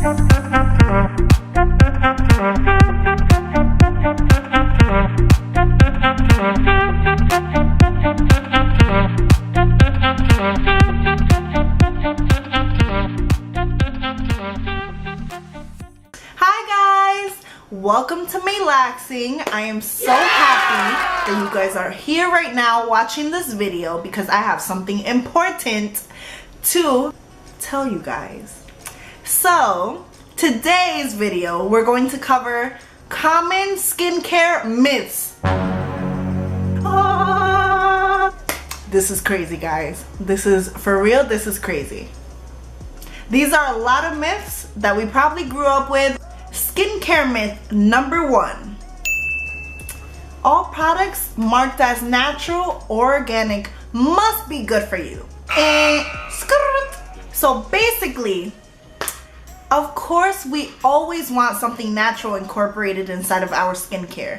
Welcome to Meylaxing. I am so happy that you guys are here right now watching this video because I have something important to tell you guys. So today's video we're going to cover common skincare myths. This is crazy, guys. This is for real. This is crazy. These are a lot of myths that we probably grew up with. Skincare myth number 1. All products marked as natural or organic must be good for you. So basically, of course, we always want something natural incorporated inside of our skincare.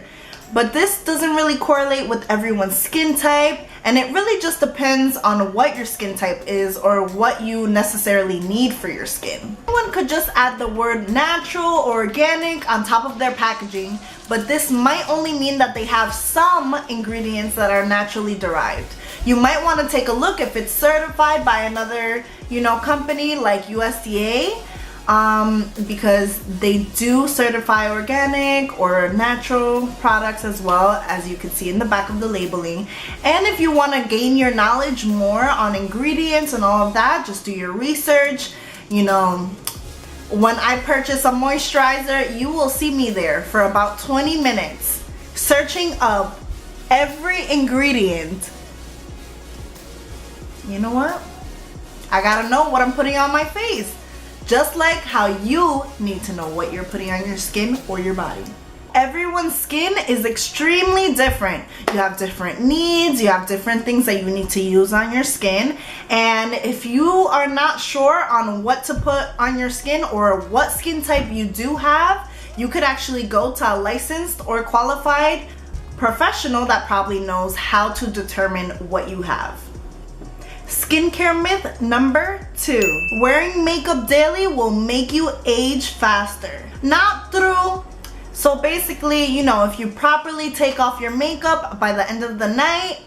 But this doesn't really correlate with everyone's skin type, and it really just depends on what your skin type is or what you necessarily need for your skin. Someone could just add the word natural or organic on top of their packaging, but this might only mean that they have some ingredients that are naturally derived. You might want to take a look if it's certified by another, company like USDA. Because they do certify organic or natural products as well, as you can see in the back of the labeling. And if you want to gain your knowledge more on ingredients and all of that, just do your research. When I purchase a moisturizer, you will see me there for about 20 minutes searching up every ingredient. You know what? I gotta know what I'm putting on my face. Just like how you need to know what you're putting on your skin or your body. Everyone's skin is extremely different. You have different needs, you have different things that you need to use on your skin. And if you are not sure on what to put on your skin or what skin type you do have, you could actually go to a licensed or qualified professional that probably knows how to determine what you have. Skincare myth number 2. Wearing makeup daily will make you age faster. Not true. So basically, if you properly take off your makeup by the end of the night,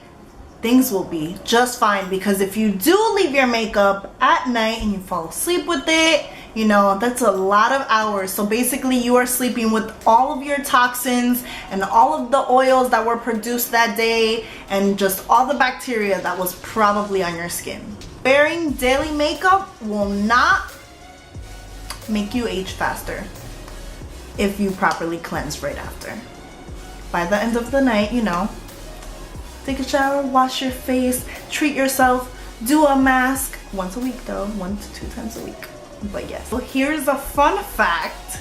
things will be just fine. Because if you do leave your makeup at night and you fall asleep with it, that's a lot of hours. So basically you are sleeping with all of your toxins and all of the oils that were produced that day and just all the bacteria that was probably on your skin. Wearing daily makeup will not make you age faster if you properly cleanse right after. By the end of the night, take a shower, wash your face, treat yourself, do a mask once a week though, 1 to 2 times a week. But yes, so here's a fun fact.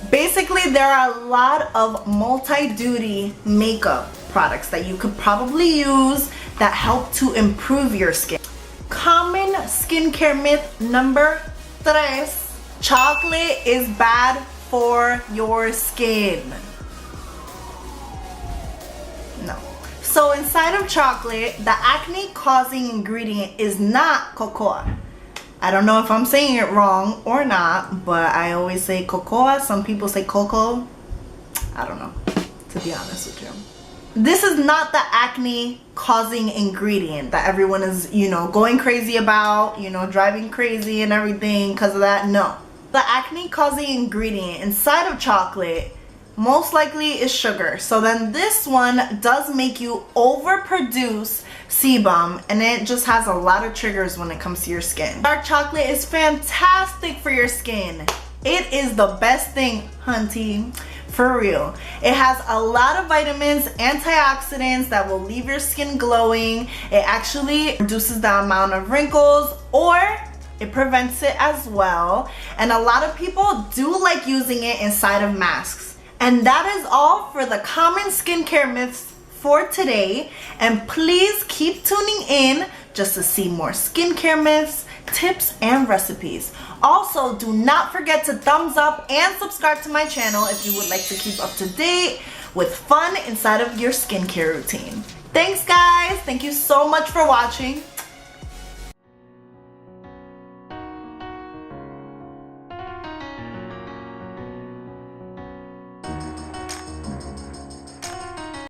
Basically, there are a lot of multi-duty makeup products that you could probably use that help to improve your skin. Common skincare myth number 3. Chocolate is bad for your skin. No. So inside of chocolate, the acne-causing ingredient is not cocoa. I don't know if I'm saying it wrong or not, but I always say cocoa. Some people say cocoa. I don't know, to be honest with you. This is not the acne causing ingredient that everyone is, going crazy about, driving crazy and everything because of that. No. The acne causing ingredient inside of chocolate most likely is sugar. So then this one does make you overproduce sebum, and it just has a lot of triggers when it comes to your skin. Dark chocolate is fantastic for your skin. It is the best thing, hunty, for real. It has a lot of vitamins, antioxidants that will leave your skin glowing. It actually reduces the amount of wrinkles, or it prevents it as well. And a lot of people do like using it inside of masks. And that is all for the common skincare myths for today. And please keep tuning in just to see more skincare myths, tips, and recipes. Also, do not forget to thumbs up and subscribe to my channel if you would like to keep up to date with fun inside of your skincare routine. Thanks, guys. Thank you so much for watching.